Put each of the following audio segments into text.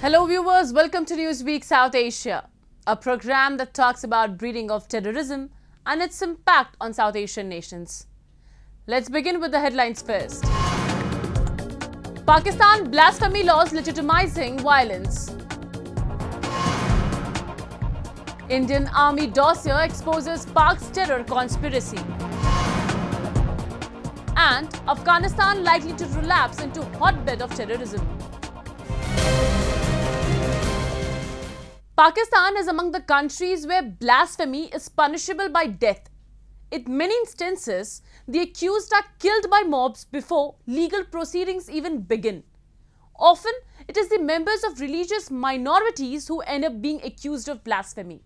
Hello viewers, welcome to Newsweek South Asia, a program that talks about breeding of terrorism and its impact on South Asian nations. Let's begin with the headlines first. Pakistan blasphemy laws legitimizing violence. Indian Army dossier exposes Pak's terror conspiracy. And Afghanistan likely to relapse into hotbed of terrorism. Pakistan is among the countries where blasphemy is punishable by death. In many instances, the accused are killed by mobs before legal proceedings even begin. Often, it is the members of religious minorities who end up being accused of blasphemy.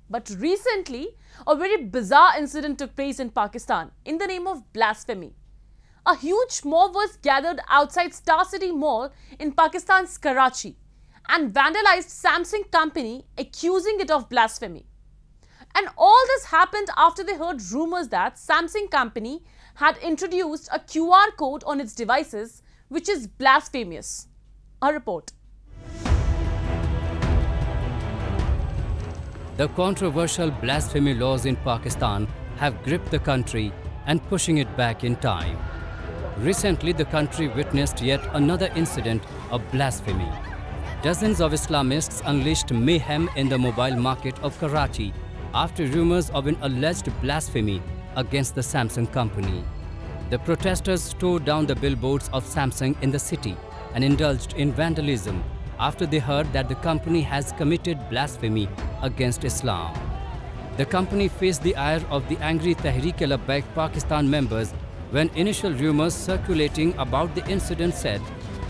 But recently, a very bizarre incident took place in Pakistan in the name of blasphemy. A huge mob was gathered outside Star City Mall in Pakistan's Karachi and vandalized Samsung company, accusing it of blasphemy. And all this happened after they heard rumors that Samsung company had introduced a QR code on its devices, which is blasphemous. A report. The controversial blasphemy laws in Pakistan have gripped the country and pushing it back in time. Recently, the country witnessed yet another incident of blasphemy. Dozens of Islamists unleashed mayhem in the mobile market of Karachi after rumors of an alleged blasphemy against the Samsung company. The protesters tore down the billboards of Samsung in the city and indulged in vandalism after they heard that the company has committed blasphemy against Islam. The company faced the ire of the angry Tehreek-e-Labbaik Pakistan members when initial rumors circulating about the incident said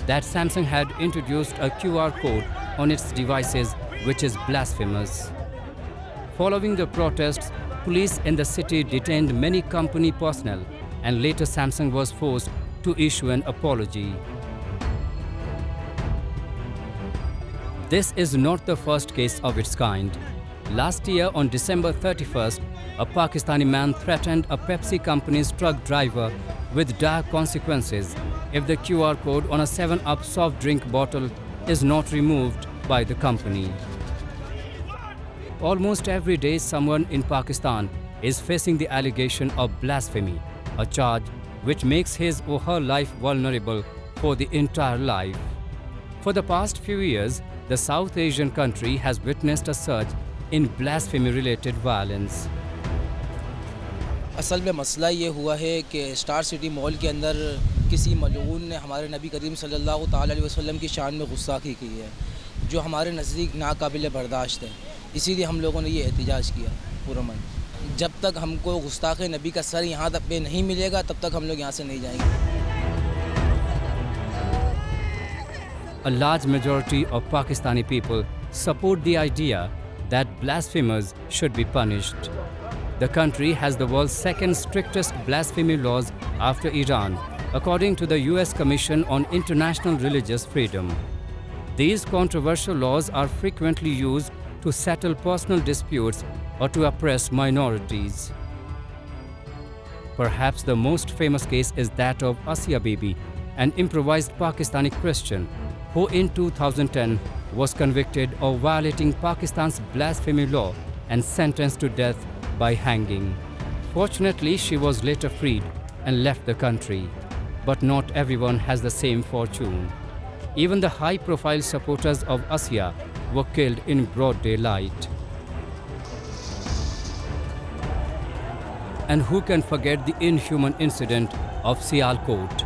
that Samsung had introduced a QR code on its devices, which is blasphemous. Following the protests, police in the city detained many company personnel, and later Samsung was forced to issue an apology. This is not the first case of its kind. Last year, on December 31st, a Pakistani man threatened a Pepsi company's truck driver with dire consequences if the QR code on a 7-Up soft drink bottle is not removed by the company. Almost every day, someone in Pakistan is facing the allegation of blasphemy, a charge which makes his or her life vulnerable for the entire life. For the past few years, the South Asian country has witnessed a surge in blasphemy-related violence. असल में मसला ये हुआ है कि star city mall के अंदर किसी मलऊन ने हमारे नबी करीम सल्लल्लाहु ताला अलैहि वसल्लम की शान में गुस्ताखी की है, जो हमारे नज़दीक नाकाबिल बर्दाश्त है। इसीलिए हम लोगों ने ये एहतिजाज किया पुरअमन। जब तक हमको गुस्ताख नबी का सर यहाँ तक पे नहीं मिलेगा, तब तक हम लोग यहाँ से नहीं जाएंगे। A large majority of Pakistani people support the idea that blasphemers should be punished. The country has the world's second strictest blasphemy laws after Iran, according to the US Commission on International Religious Freedom. These controversial laws are frequently used to settle personal disputes or to oppress minorities. Perhaps the most famous case is that of Asiya Bibi, an improvised Pakistani Christian who in 2010 was convicted of violating Pakistan's blasphemy law and sentenced to death by hanging. Fortunately, she was later freed and left the country. But not everyone has the same fortune. Even the high-profile supporters of Asiya were killed in broad daylight. And who can forget the inhuman incident of Sialkot?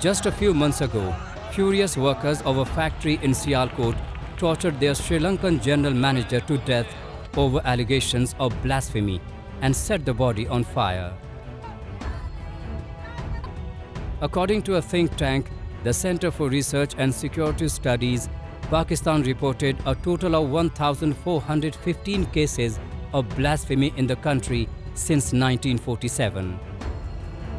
Just a few months ago, furious workers of a factory in Sialkot tortured their Sri Lankan general manager to death over allegations of blasphemy and set the body on fire. According to a think tank, the Center for Research and Security Studies, Pakistan reported a total of 1,415 cases of blasphemy in the country since 1947.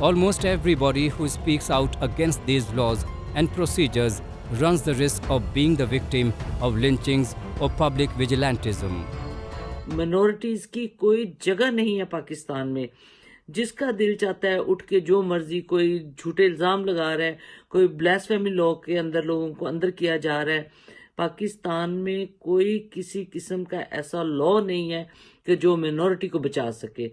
Almost everybody who speaks out against these laws and procedures runs the risk of being the victim of lynchings or public vigilantism. Minorities की कोई जगह नहीं है पाकिस्तान में। जिसका दिल चाहता है उठ के जो मर्जी कोई झूठे इल्ज़ाम लगा रहा है, कोई ब्लास्फेमी लॉ के अंदर लोगों को अंदर किया जा रहा है, पाकिस्तान में कोई किसी किस्म का ऐसा लॉ नहीं है कि जो मिनॉरिटी को बचा सके।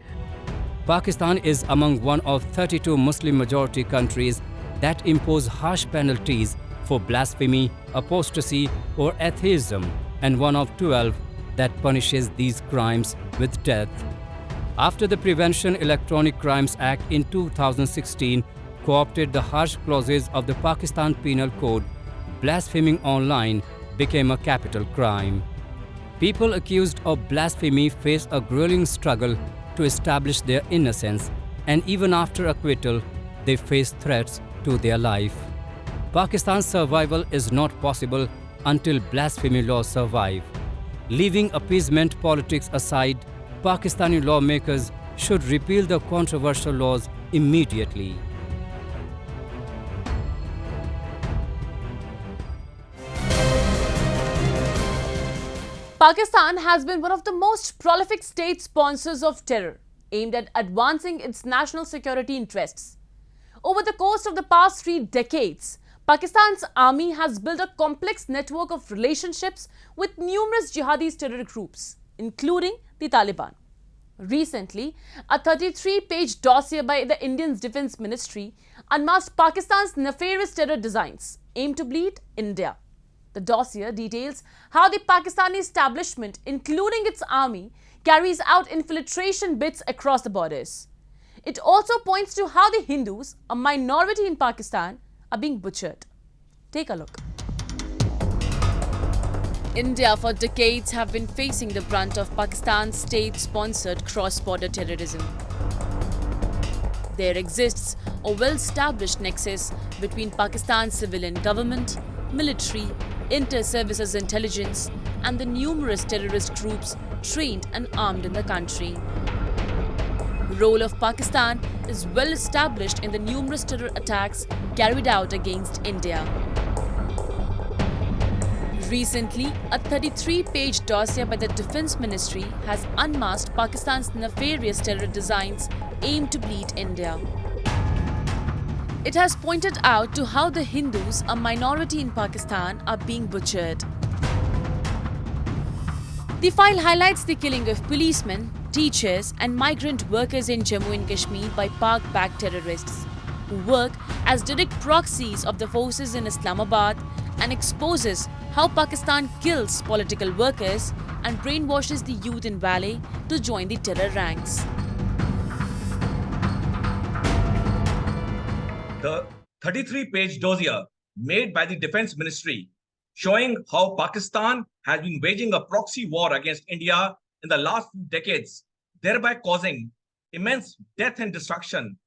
Pakistan is among one of 32 Muslim majority countries that impose harsh penalties for blasphemy, apostasy or atheism, and one of 12 that punishes these crimes with death. After the Prevention Electronic Crimes Act in 2016 co-opted the harsh clauses of the Pakistan Penal Code, blaspheming online became a capital crime. People accused of blasphemy face a grueling struggle to establish their innocence, and even after acquittal, they face threats to their life. Pakistan's survival is not possible until blasphemy laws survive. Leaving appeasement politics aside, Pakistani lawmakers should repeal the controversial laws immediately. Pakistan has been one of the most prolific state sponsors of terror, aimed at advancing its national security interests. Over the course of the past 3 decades, Pakistan's army has built a complex network of relationships with numerous jihadist terror groups, including the Taliban. Recently, a 33-page dossier by the Indian Defence Ministry unmasked Pakistan's nefarious terror designs aimed to bleed India. The dossier details how the Pakistani establishment, including its army, carries out infiltration bids across the borders. It also points to how the Hindus, a minority in Pakistan, are being butchered. Take a look. India for decades have been facing the brunt of Pakistan's state-sponsored cross-border terrorism. There exists a well-established nexus between Pakistan's civilian government, military, inter-services intelligence and the numerous terrorist groups trained and armed in the country. The role of Pakistan is well established in the numerous terror attacks carried out against India. Recently, a 33-page dossier by the Defence Ministry has unmasked Pakistan's nefarious terror designs aimed to bleed India. It has pointed out to how the Hindus, a minority in Pakistan, are being butchered. The file highlights the killing of policemen, teachers and migrant workers in Jammu and Kashmir by Pak-Backed terrorists, who work as direct proxies of the forces in Islamabad, and exposes how Pakistan kills political workers and brainwashes the youth in Valley to join the terror ranks. The 33-page dossier made by the Defence Ministry showing how Pakistan has been waging a proxy war against India in the last few decades, thereby causing immense death and destruction,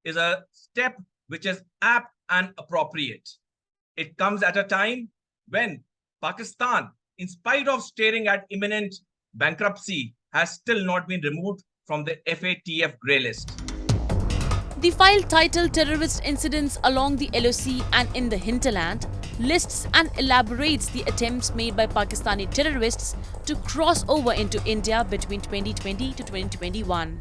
is a step which is apt and appropriate. It comes at a time when Pakistan, in spite of staring at imminent bankruptcy, has still not been removed from the FATF grey list. The file titled Terrorist Incidents Along the LOC and in the Hinterland lists and elaborates the attempts made by Pakistani terrorists to cross over into India between 2020 to 2021.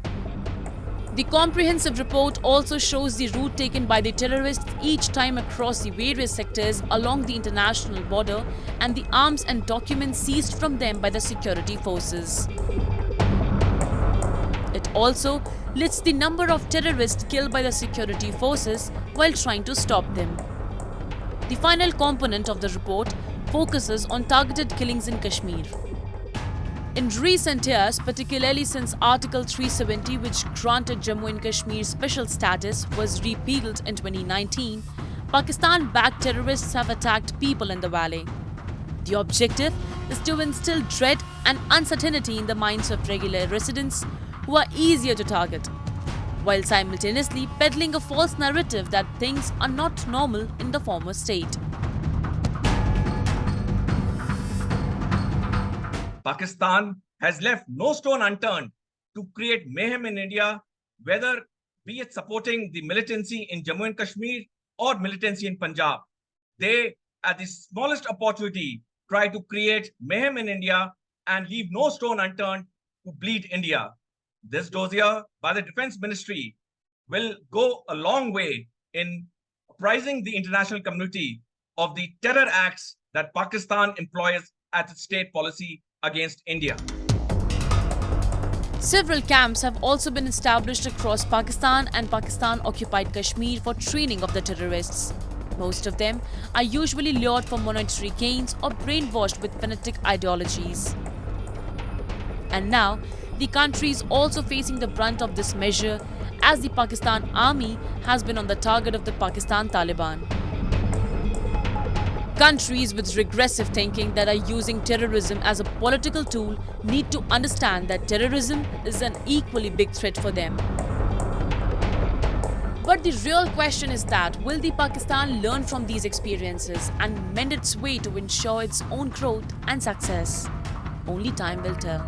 The comprehensive report also shows the route taken by the terrorists each time across the various sectors along the international border and the arms and documents seized from them by the security forces. It also lists the number of terrorists killed by the security forces while trying to stop them. The final component of the report focuses on targeted killings in Kashmir. In recent years, particularly since Article 370, which granted Jammu and Kashmir special status, was repealed in 2019, Pakistan-backed terrorists have attacked people in the valley. The objective is to instill dread and uncertainty in the minds of regular residents who are easier to target, while simultaneously peddling a false narrative that things are not normal in the former state. Pakistan has left no stone unturned to create mayhem in India, whether be it supporting the militancy in Jammu and Kashmir or militancy in Punjab. They, at the smallest opportunity, try to create mayhem in India and leave no stone unturned to bleed India. This dossier by the Defence Ministry will go a long way in apprising the international community of the terror acts that Pakistan employs as its state policy against India. Several camps have also been established across Pakistan and Pakistan-occupied Kashmir for training of the terrorists. Most of them are usually lured for monetary gains or brainwashed with fanatic ideologies. And now, the country is also facing the brunt of this measure as the Pakistan army has been on the target of the Pakistan Taliban. Countries with regressive thinking that are using terrorism as a political tool need to understand that terrorism is an equally big threat for them. But the real question is that will the Pakistan learn from these experiences and mend its way to ensure its own growth and success? Only time will tell.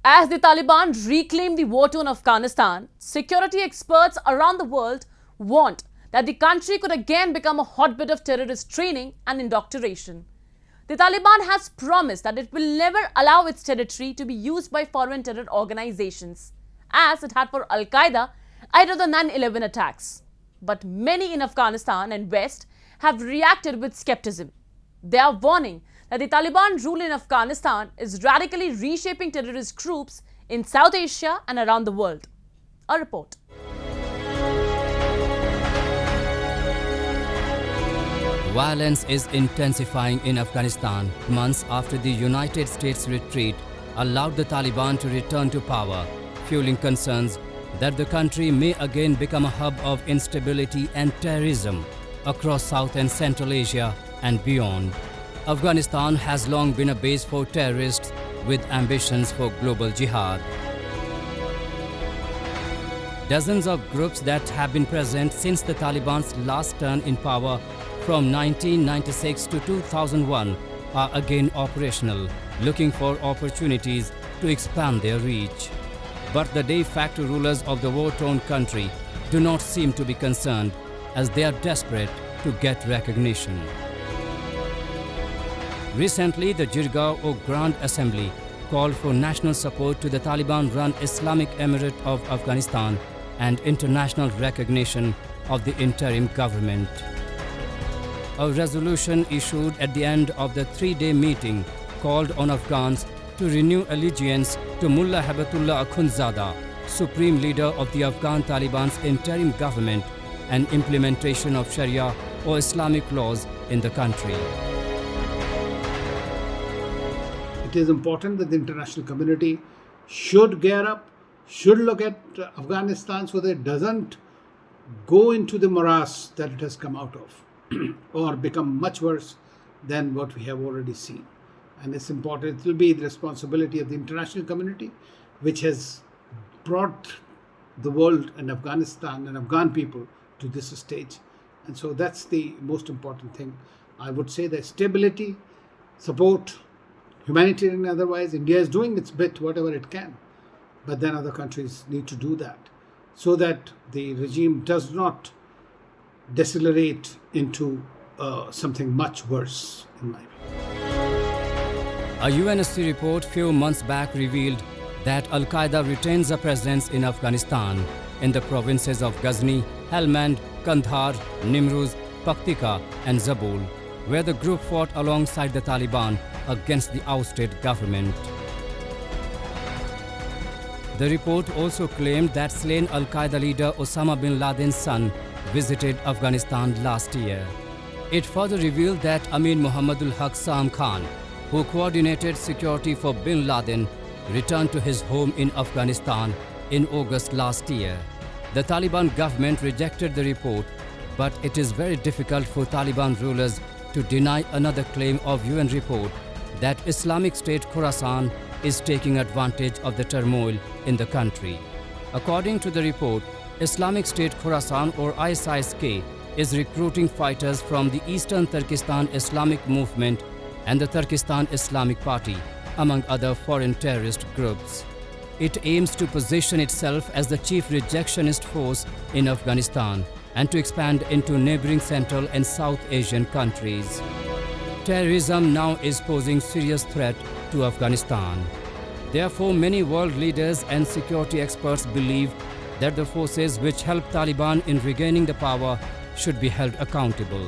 As the Taliban reclaim the war torn Afghanistan, security experts around the world warned that the country could again become a hotbed of terrorist training and indoctrination. The Taliban has promised that it will never allow its territory to be used by foreign terror organizations, as it had for Al-Qaeda ahead of the 9/11 attacks. But many in Afghanistan and West have reacted with skepticism. They are warning that the Taliban rule in Afghanistan is radically reshaping terrorist groups in South Asia and around the world. A report. Violence is intensifying in Afghanistan months after the United States retreat allowed the Taliban to return to power, fueling concerns that the country may again become a hub of instability and terrorism across South and Central Asia and beyond. Afghanistan has long been a base for terrorists with ambitions for global jihad. Dozens of groups that have been present since the Taliban's last turn in power from 1996 to 2001 are again operational, looking for opportunities to expand their reach. But the de facto rulers of the war-torn country do not seem to be concerned, as they are desperate to get recognition. Recently, the Jirga or Grand Assembly called for national support to the Taliban-run Islamic Emirate of Afghanistan and international recognition of the interim government. A resolution issued at the end of the three-day meeting called on Afghans to renew allegiance to Mullah Hibatullah Akhundzada, supreme leader of the Afghan Taliban's interim government, and implementation of Sharia or Islamic laws in the country. It is important that the international community should gear up, should look at Afghanistan so that it doesn't go into the morass that it has come out of or become much worse than what we have already seen. And it's important, it will be the responsibility of the international community, which has brought the world and Afghanistan and Afghan people to this stage. And so that's the most important thing. I would say that stability, support, humanitarian and otherwise, India is doing its bit, whatever it can. But then other countries need to do that so that the regime does not decelerate into something much worse, in my view. A UNSC report few months back revealed that Al-Qaeda retains a presence in Afghanistan in the provinces of Ghazni, Helmand, Kandahar, Nimruz, Paktika and Zabul, where the group fought alongside the Taliban against the ousted government. The report also claimed that slain Al-Qaeda leader Osama bin Laden's son visited Afghanistan last year. It further revealed that Amir Muhammadul Haq Sam Khan, who coordinated security for bin Laden, returned to his home in Afghanistan in August last year. The Taliban government rejected the report, but it is very difficult for Taliban rulers to deny another claim of UN report that Islamic State Khorasan is taking advantage of the turmoil in the country. According to the report, Islamic State Khorasan or ISIS-K is recruiting fighters from the Eastern Turkestan Islamic Movement and the Turkestan Islamic Party, among other foreign terrorist groups. It aims to position itself as the chief rejectionist force in Afghanistan and to expand into neighboring Central and South Asian countries. Terrorism now is posing serious threat to Afghanistan. Therefore, many world leaders and security experts believe that the forces which helped Taliban in regaining the power should be held accountable.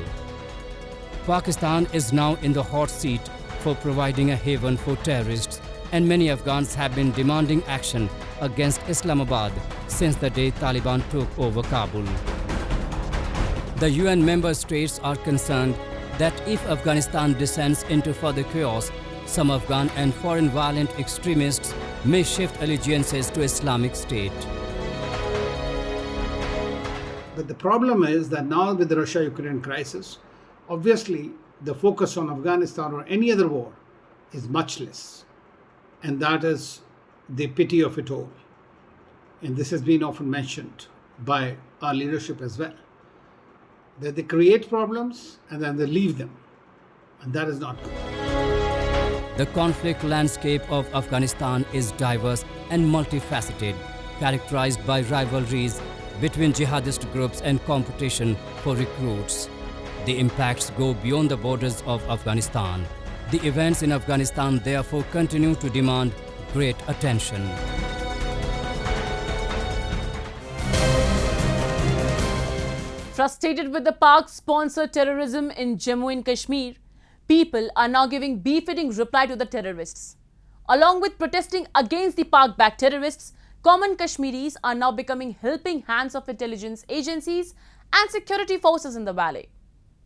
Pakistan is now in the hot seat for providing a haven for terrorists, and many Afghans have been demanding action against Islamabad since the day Taliban took over Kabul. The UN member states are concerned that if Afghanistan descends into further chaos, some Afghan and foreign violent extremists may shift allegiances to Islamic State. But the problem is that now with the Russia-Ukraine crisis, obviously the focus on Afghanistan or any other war is much less. And that is the pity of it all. And this has been often mentioned by our leadership as well. That they create problems and then they leave them. And that is not good. The conflict landscape of Afghanistan is diverse and multifaceted, characterized by rivalries between jihadist groups and competition for recruits. The impacts go beyond the borders of Afghanistan. The events in Afghanistan therefore continue to demand great attention. Frustrated with the Pak-sponsored terrorism in Jammu and Kashmir, people are now giving befitting reply to the terrorists. Along with protesting against the Pak-backed terrorists, common Kashmiris are now becoming helping hands of intelligence agencies and security forces in the valley.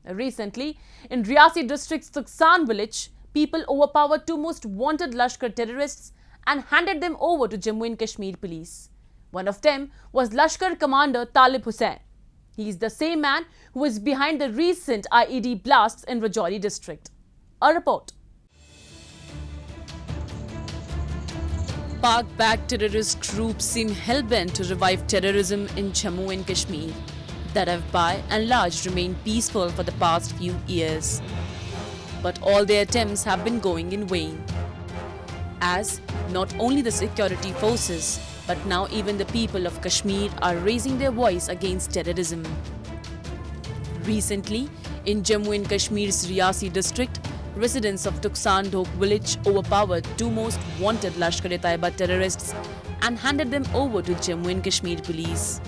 Recently, in Reasi district's Tuksaan village, people overpowered two most wanted Lashkar terrorists and handed them over to Jammu and Kashmir police. One of them was Lashkar commander Talib Hussian. He is the same man who is behind the recent IED blasts in Rajouri district. A report. Pak-backed terrorist groups seem hell-bent to revive terrorism in Jammu and Kashmir that have by and large remained peaceful for the past few years. But all their attempts have been going in vain, as not only the security forces but now even the people of Kashmir are raising their voice against terrorism. Recently, in Jammu and Kashmir's Reasi district, residents of Tuksaan village overpowered two most wanted Lashkar-e-Taiba terrorists and handed them over to Jammu and Kashmir police.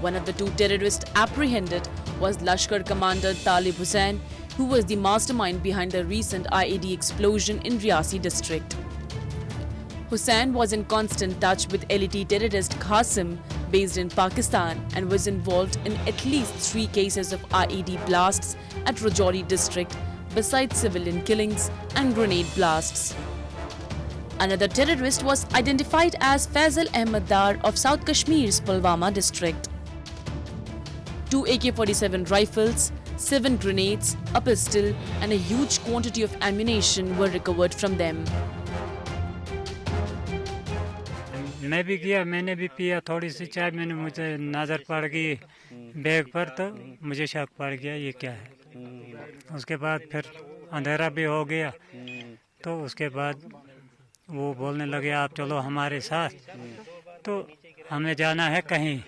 One of the two terrorists apprehended was Lashkar commander Talib Hussian, who was the mastermind behind the recent IED explosion in Reasi district. Hussian was in constant touch with elite terrorist Qasim, based in Pakistan, and was involved in at least 3 cases of IED blasts at Rajouri district, besides civilian killings and grenade blasts. Another terrorist was identified as Faisal Ahmed Dar of South Kashmir's Pulwama district. 2 AK-47 rifles, 7 grenades, a pistol, and a huge quantity of ammunition were recovered from them. मैं भी किया, मैंने भी पिया थोड़ी सी चाय, मैंने मुझे नज़र पड़ गई बैग पर, तो मुझे शक पड़ गया ये क्या है। उसके बाद फिर अंधेरा भी हो गया, तो उसके बाद वो बोलने लगे आप चलो हमारे साथ, तो हमें जाना है कहीं।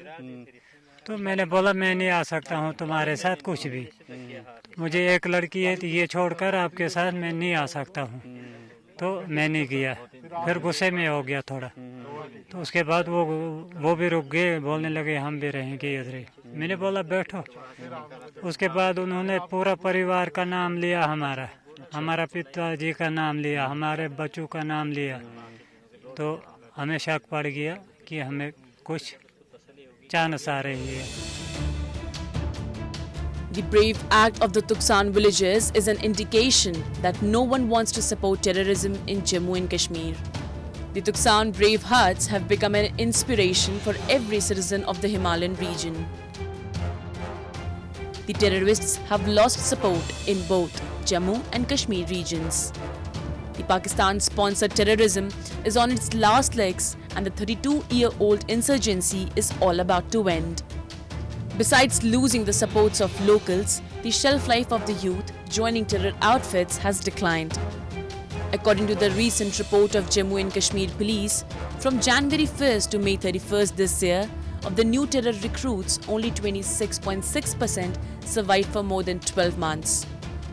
तो मैंने बोला मैं नहीं आ सकता हूँ तुम्हारे साथ कुछ भी, मुझे एक लड़की है तो ये छोड़कर आपके साथ मैं नहीं आ सकता हूँ। तो मैं नहीं गया, फिर गुस्से में हो गया थोड़ा। तो उसके बाद वो भी रुक गए, बोलने लगे हम भी रहेंगे इधर ही। मैंने बोला बैठो। उसके बाद उन्होंने पूरा परिवार का नाम लिया, हमारा पिताजी का नाम लिया, हमारे बच्चों का नाम लिया। तो हमें शक पड़ गया कि हमें कुछ चांस आ रही है। The brave act of the Tuksaan villagers is an indication that no one wants to support terrorism in Jammu and Kashmir. The Tuksaan brave hearts have become an inspiration for every citizen of the Himalayan region. The terrorists have lost support in both Jammu and Kashmir regions. The Pakistan-sponsored terrorism is on its last legs, and the 32-year-old insurgency is all about to end. Besides losing the supports of locals, the shelf life of the youth joining terror outfits has declined. According to the recent report of Jammu and Kashmir Police, from January 1st to May 31st this year, of the new terror recruits, only 26.6% survived for more than 12 months,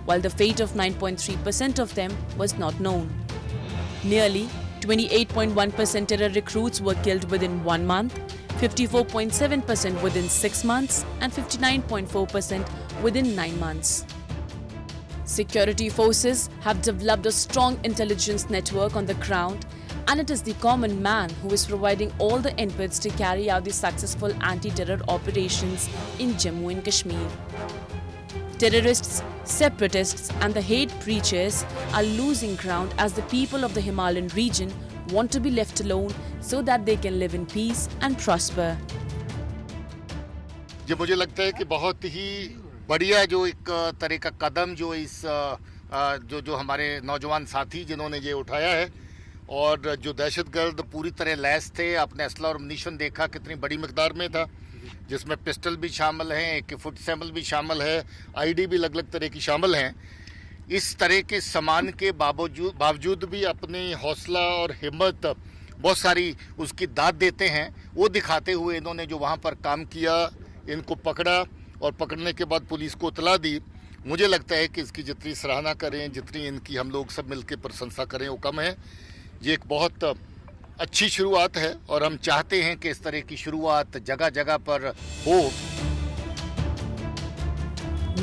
while the fate of 9.3% of them was not known. Nearly 28.1% terror recruits were killed within 1 month, 54.7% within 6 months, and 59.4% within 9 months. Security forces have developed a strong intelligence network on the ground, and it is the common man who is providing all the inputs to carry out the successful anti-terror operations in Jammu and Kashmir. Terrorists, separatists, and the hate preachers are losing ground as the people of the Himalayan region want to be left alone so that they can live in peace and prosper. जो मुझे लगता है कि बहुत ही बढ़िया जो एक तरह का कदम जो इस जो हमारे नौजवान साथी जिन्होंने ये उठाया है, और जो दहशतगर्द पूरी तरह लैस थे, अपने असला और मुनीशन देखा कितनी बड़ी मिकदार में था, जिसमें पिस्टल भी शामिल हैं, AK-47 भी शामिल है, ID भी अलग अलग तरह की शामिल हैं। इस तरह के सामान के बावजूद भी अपनी हौसला और हिम्मत बहुत सारी उसकी दाद देते हैं। वो दिखाते हुए इन्होंने जो वहाँ पर काम किया, इनको पकड़ा और पकड़ने के बाद पुलिस को इतला दी। मुझे लगता है कि इसकी जितनी सराहना करें, जितनी इनकी हम लोग सब मिलकर प्रशंसा करें, वो कम है। ये एक बहुत अच्छी शुरुआत है और हम चाहते हैं कि इस तरह की शुरुआत जगह जगह पर हो।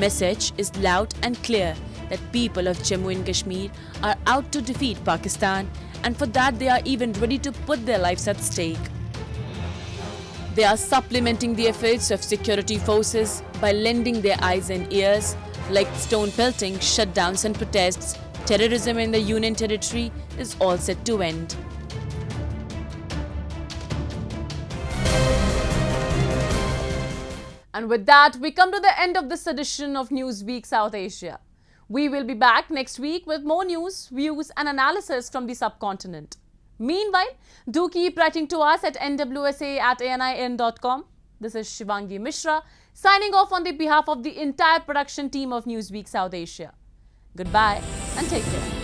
Message is loud and clear that people of Jammu and Kashmir are out to defeat Pakistan, and for that they are even ready to put their lives at stake. They are supplementing the efforts of security forces by lending their eyes and ears, like stone pelting, shutdowns and protests. Terrorism in the Union Territory is all set to end. And with that, we come to the end of this edition of Newsweek South Asia. We will be back next week with more news, views and analysis from the subcontinent. Meanwhile, do keep writing to us at nwsa@anin.com. This is Shivangi Mishra signing off on the behalf of the entire production team of Newsweek South Asia. Goodbye and take care.